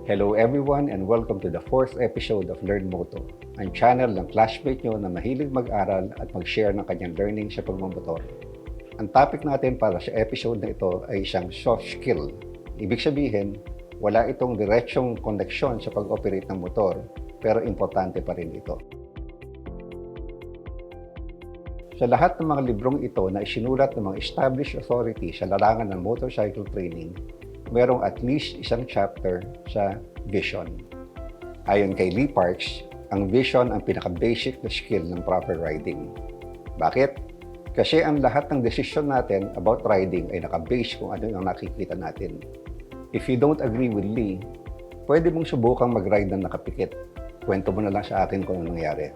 Hello everyone and welcome to the 4th episode of Learn Moto, ang channel ng classmate nyo na mahilig mag-aral at mag-share ng kanyang learning sa pagmamotor. Ang topic natin para sa episode na ito ay isang soft skill. Ibig sabihin, wala itong diretsyong koneksyon sa pag-operate ng motor, pero importante pa rin ito. Sa lahat ng mga librong ito na isinulat ng mga established authority sa larangan ng motorcycle training, merong at least isang chapter sa vision. Ayon kay Lee Parks, ang vision ang pinaka-basic na skill ng proper riding. Bakit? Kasi ang lahat ng desisyon natin about riding ay naka-base kung ano yung nakikita natin. If you don't agree with Lee, pwede mong subukang mag-ride ng nakapikit. Kwento mo na lang sa akin kung ano nangyari.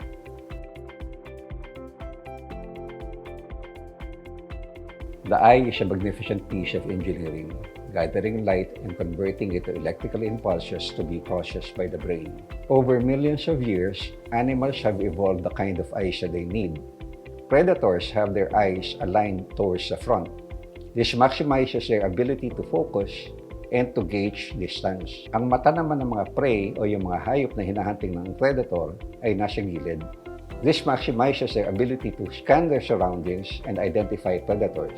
The eye is a magnificent piece of engineering, gathering light and converting it to electrical impulses to be processed by the brain. Over millions of years, animals have evolved the kind of eyes that they need. Predators have their eyes aligned towards the front. This maximizes their ability to focus and to gauge distance. Ang mata naman ng mga prey o yung mga hayop na hinahunting ng predator ay nasa gilid. This maximizes their ability to scan their surroundings and identify predators.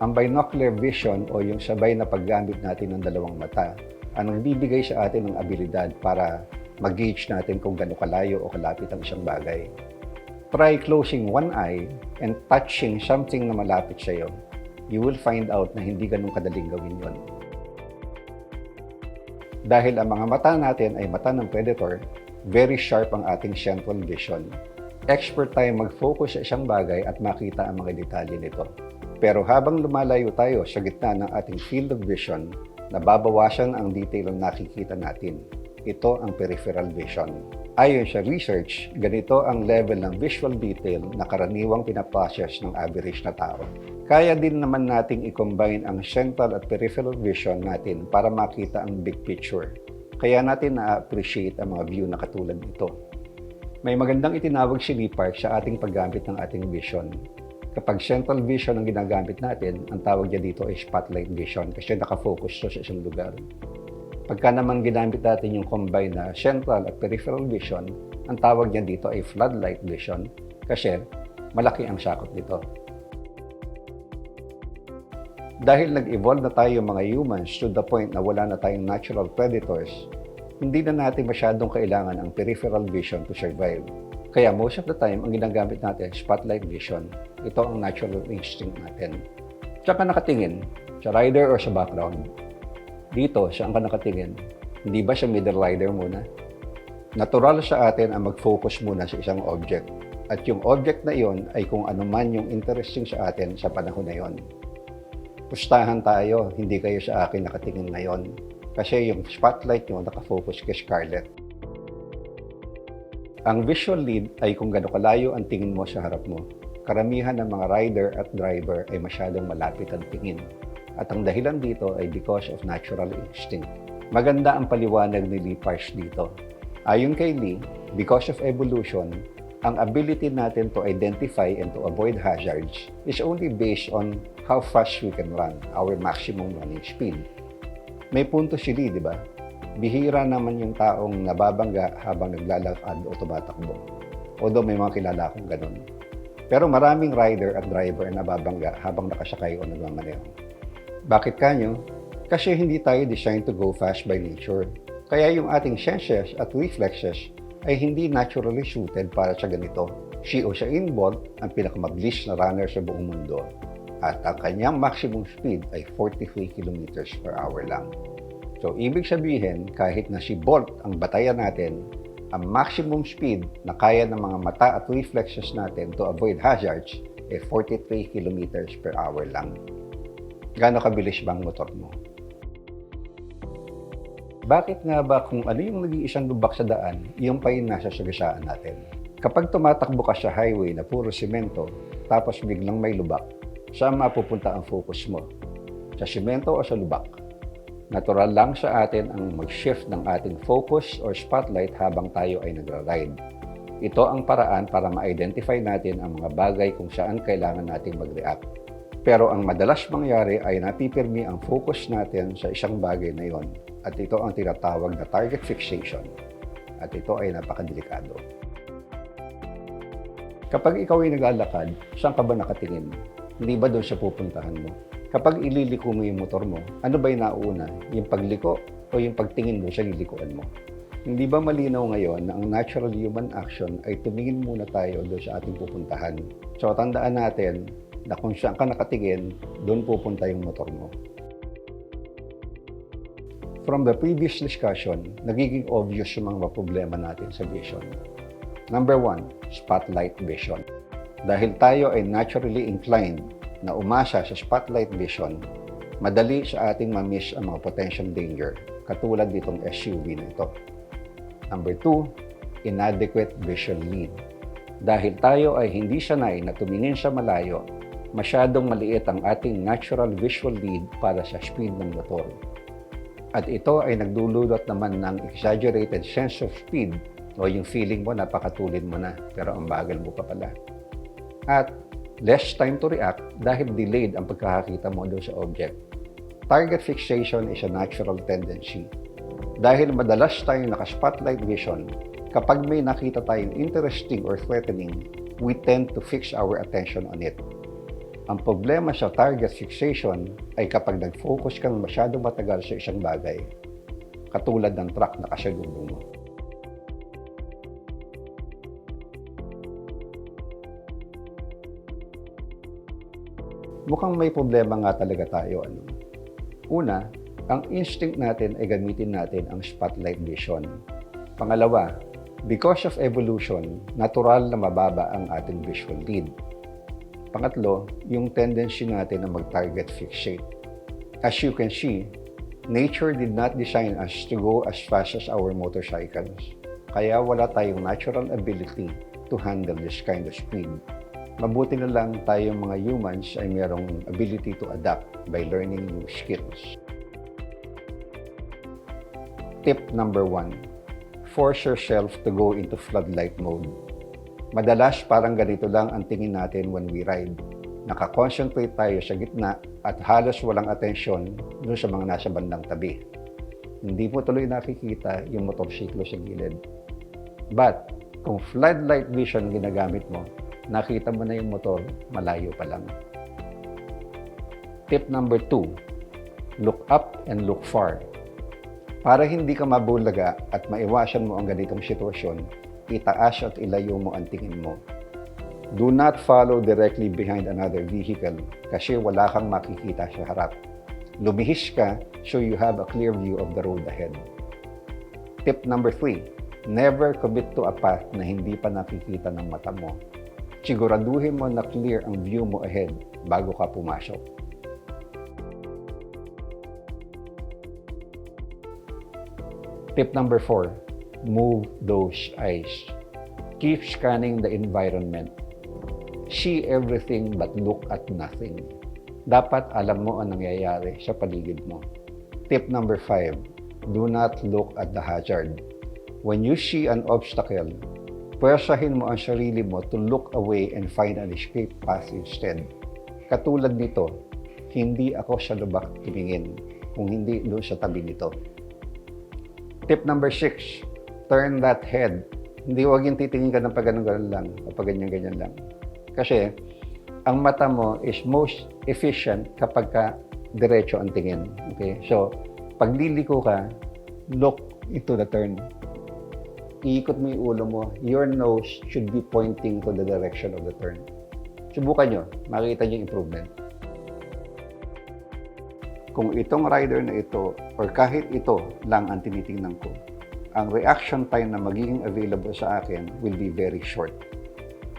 Ang binocular vision o yung sabay na paggamit natin ng dalawang mata ang nagbibigay sa atin ng abilidad para mag-gauge natin kung gaano kalayo o kalapit ang isang bagay. Try closing one eye and touching something na malapit sa iyo. You will find out na hindi ganun kadaling gawin yon. Dahil ang mga mata natin ay mata ng predator, very sharp ang ating central vision. Expert tayo mag-focus sa isang bagay at makita ang mga detalye nito. Pero habang lumalayo tayo sa gitna ng ating field of vision, nababawasan ang detail na nakikita natin. Ito ang peripheral vision. Ayon sa research, ganito ang level ng visual detail na karaniwang pinaprocess ng average na tao. Kaya din naman nating i-combine ang central at peripheral vision natin para makita ang big picture. Kaya natin na-appreciate ang mga view na katulad nito. May magandang itinawag si Lee Park sa ating paggamit ng ating vision. Kapag central vision ang ginagamit natin, ang tawag niya dito ay spotlight vision kasi nakafocus sa isang lugar. Pagka naman ginamit natin yung combine na central at peripheral vision, ang tawag niya dito ay floodlight vision kasi malaki ang sakop nito. Dahil nag-evolve na tayo mga humans to the point na wala na tayong natural predators, hindi na natin masyadong kailangan ang peripheral vision to survive. Kaya most of the time, ang ginagamit natin spotlight vision. Ito ang natural instinct natin. Saan ka nakatingin? Sa rider or sa background? Dito, saan ka nakatingin? Hindi ba sa middle rider muna? Natural sa atin ang mag-focus muna sa isang object. At yung object na iyon ay kung ano man yung interesting sa atin sa panahon na iyon. Pustahan tayo, hindi kayo sa akin nakatingin ngayon. Kasi yung spotlight nyo nakafocus kay Scarlett. Ang visual lead ay kung gaano kalayo ang tingin mo sa harap mo. Karamihan ng mga rider at driver ay masyadong malapit ang tingin. At ang dahilan dito ay because of natural instinct. Maganda ang paliwanag ni Lee Parks dito. Ayon kay Lee, because of evolution, ang ability natin to identify and to avoid hazards is only based on how fast we can run, our maximum running speed. May punto si Lee, di ba? Bihira naman yung taong nababangga habang naglalakad o tumatakbo. Although may mga kilala akong ganun. Pero maraming rider at driver ang nababangga habang nakasakay o nagmamaneho. Bakit kanyo? Kasi hindi tayo designed to go fast by nature. Kaya yung ating senses at reflexes ay hindi naturally suited para sa ganito. Si Usain Bolt ang pinakamabilis na runner sa buong mundo. At ang kanyang maximum speed ay 43 km per hour lang. So, ibig sabihin, kahit na si Bolt ang batayan natin, ang maximum speed na kaya ng mga mata at reflexes natin to avoid hazards ay 43 km per hour lang. Gaano kabilis ba ang motor mo? Bakit nga ba kung ano yung nag-iisang lubak sa daan, yung pa yung nasa sagasaan natin? Kapag tumatakbo ka sa highway na puro simento, tapos biglang may lubak, saan mapupunta ang focus mo? Sa simento o sa lubak? Natural lang sa atin ang mag-shift ng ating focus or spotlight habang tayo ay nagra-ride. Ito ang paraan para ma-identify natin ang mga bagay kung saan kailangan nating mag-react. Pero ang madalas mangyari ay napipirmi ang focus natin sa isang bagay na iyon. At ito ang tinatawag na target fixation. At ito ay napakadelikado. Kapag ikaw ay naglalakad, saan ka ba nakatingin? Hindi ba doon siya pupuntahan mo? Kapag ililiko mo yung motor mo, ano ba yung nauna? Yung pagliko o yung pagtingin mo sa lilikuan mo? Hindi ba malinaw ngayon na ang natural human action ay tumingin muna tayo doon sa ating pupuntahan? So tandaan natin na kung saan ka nakatingin, doon pupunta yung motor mo. From the previous discussion, nagiging obvious yung mga problema natin sa vision. Number 1, spotlight vision. Dahil tayo ay naturally inclined na umasa sa spotlight vision, madali sa ating ma-miss ang mga potential danger, katulad nitong SUV na ito. Number 2, inadequate visual lead. Dahil tayo ay hindi sanay na tumingin sa malayo, masyadong maliit ang ating natural visual lead para sa speed ng motor. At ito ay nagdululot naman ng exaggerated sense of speed o yung feeling mo napakatulid mo na pero ang bagal mo pa pala. At less time to react dahil delayed ang pagkakakita mo doon sa object. Target fixation is a natural tendency. Dahil madalas tayong naka-spotlight vision, kapag may nakita tayong interesting or threatening, we tend to fix our attention on it. Ang problema sa target fixation ay kapag nag-focus kang masyadong matagal sa isang bagay, katulad ng truck na kasalubong mo. Mukhang may problema nga talaga tayo. Una, ang instinct natin ay gamitin natin ang spotlight vision. Pangalawa, because of evolution, natural na mababa ang ating visual lead. Pangatlo, yung tendency natin na mag-target fixate. As you can see, nature did not design us to go as fast as our motorcycles. Kaya wala tayong natural ability to handle this kind of speed. Mabuti na lang tayong mga humans ay mayroong ability to adapt by learning new skills. Tip number 1, force yourself to go into floodlight mode. Madalas parang ganito lang ang tingin natin when we ride. Nakakonsentrate tayo sa gitna at halos walang atensyon doon sa mga nasa bandang tabi. Hindi mo tuloy nakikita yung motorsiklo sa gilid. But kung floodlight vision ginagamit mo, nakita mo na yung motor malayo pa lang. Tip number 2, look up and look far. Para hindi ka mabulaga at maiwasan mo ang ganitong sitwasyon, itaas at ilayo mo ang tingin mo. Do not follow directly behind another vehicle kasi wala kang makikita sa harap. Lumihis ka so you have a clear view of the road ahead. Tip number 3, never commit to a path na hindi pa nakikita ng mata mo. Siguraduhin mo na clear ang view mo ahead bago ka pumasok. Tip number 4, move those eyes. Keep scanning the environment. See everything but look at nothing. Dapat alam mo ang nangyayari sa paligid mo. Tip number 5, do not look at the hazard. When you see an obstacle, pwersahin mo ang sarili mo to look away and find an escape path instead. Katulad nito, hindi ako sa lubak tumingin kung hindi doon sa tabi nito. Tip number 6, turn that head. Hindi huwag yung titingin ka ng pag-ganun lang o pag-ganyan-ganyan lang. Kasi ang mata mo is most efficient kapag ka diretso ang tingin. Okay? So, pag liliko ka, look into the turn. Iikot mo yung ulo mo, your nose should be pointing to the direction of the turn. Subukan nyo, makikita nyo yung improvement. Kung itong rider na ito, or kahit ito lang ang tinitingnan ko, ang reaction time na magiging available sa akin will be very short.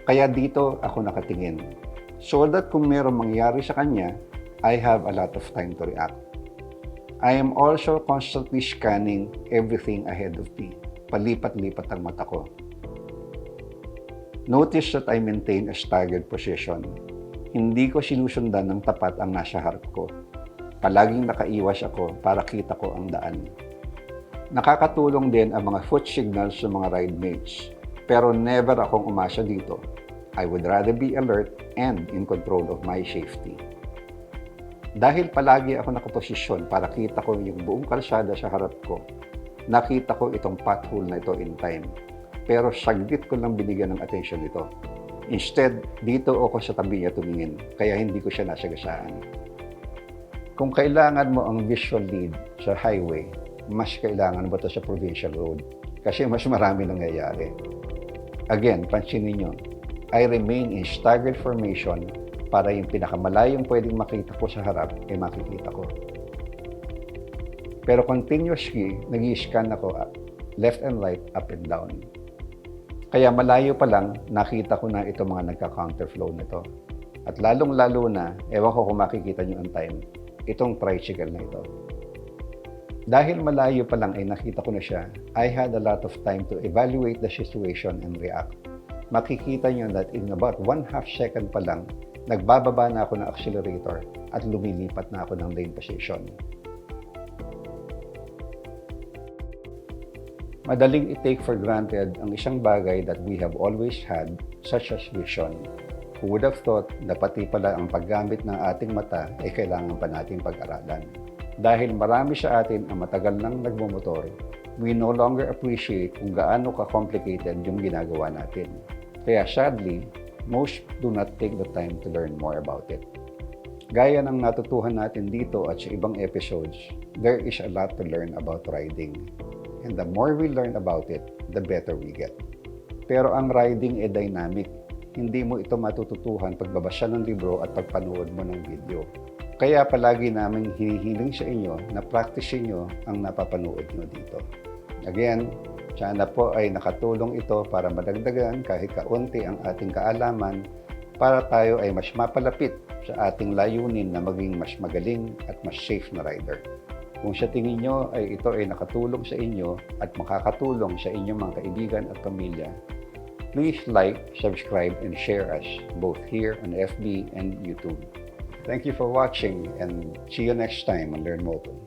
Kaya dito ako nakatingin. So that kung mayroong mangyari sa kanya, I have a lot of time to react. I am also constantly scanning everything ahead of me. Palipat-lipat ang mata ko. Notice that I maintain a staggered position. Hindi ko sinusundan ng tapat ang nasa harap ko. Palaging nakaiwas ako para kita ko ang daan. Nakakatulong din ang mga foot signals sa mga ride mates. Pero never akong umasa dito. I would rather be alert and in control of my safety. Dahil palagi ako nakaposisyon para kita ko yung buong kalsada sa harap ko, nakita ko itong pothole na ito in time. Pero saglit ko lang binigyan ng atensyon ito. Instead, dito ako sa tabi niya tumingin, kaya hindi ko siya nasagasaan. Kung kailangan mo ang visual lead sa highway, mas kailangan mo ito sa provincial road kasi mas marami nangyayari. Again, pansinin nyo, I remain in staggered formation para yung pinakamalayong pwedeng makita ko sa harap ay makikita ko. Pero continuously, nag-i-scan ako left and right, up and down. Kaya malayo pa lang, nakita ko na itong mga nagka-counterflow nito. At lalong-lalo na, ewan ko kung makikita nyo on time, itong tricycle na ito. Dahil malayo pa lang ay nakita ko na siya, I had a lot of time to evaluate the situation and react. Makikita nyo that in about 1/2 second pa lang, nagbababa na ako ng accelerator at lumilipat na ako ng lane position. Madaling i-take for granted ang isang bagay that we have always had, such as vision. Who would have thought na pati pala ang paggamit ng ating mata ay kailangan pa nating pag-aralan. Dahil marami sa atin ang matagal nang nagmumotor, we no longer appreciate kung gaano ka-complicated yung ginagawa natin. Kaya sadly, most do not take the time to learn more about it. Gaya ng natutuhan natin dito at sa ibang episodes, there is a lot to learn about riding. And the more we learn about it, the better we get. Pero ang riding ay dynamic. Hindi mo ito matututuhan pagbabasa ng libro at pagpanood mo ng video. Kaya palagi namin hinihiling sa inyo na practicein nyo ang napapanood nyo dito. Again, sana po ay nakatulong ito para madagdagan kahit kaunti ang ating kaalaman para tayo ay mas mapalapit sa ating layunin na maging mas magaling at mas safe na rider. Kung sa tingin nyo ay ito ay nakatulong sa inyo at makakatulong sa inyong mga kaibigan at pamilya, please like, subscribe, and share us both here on FB and YouTube. Thank you for watching and see you next time on Learn Moto.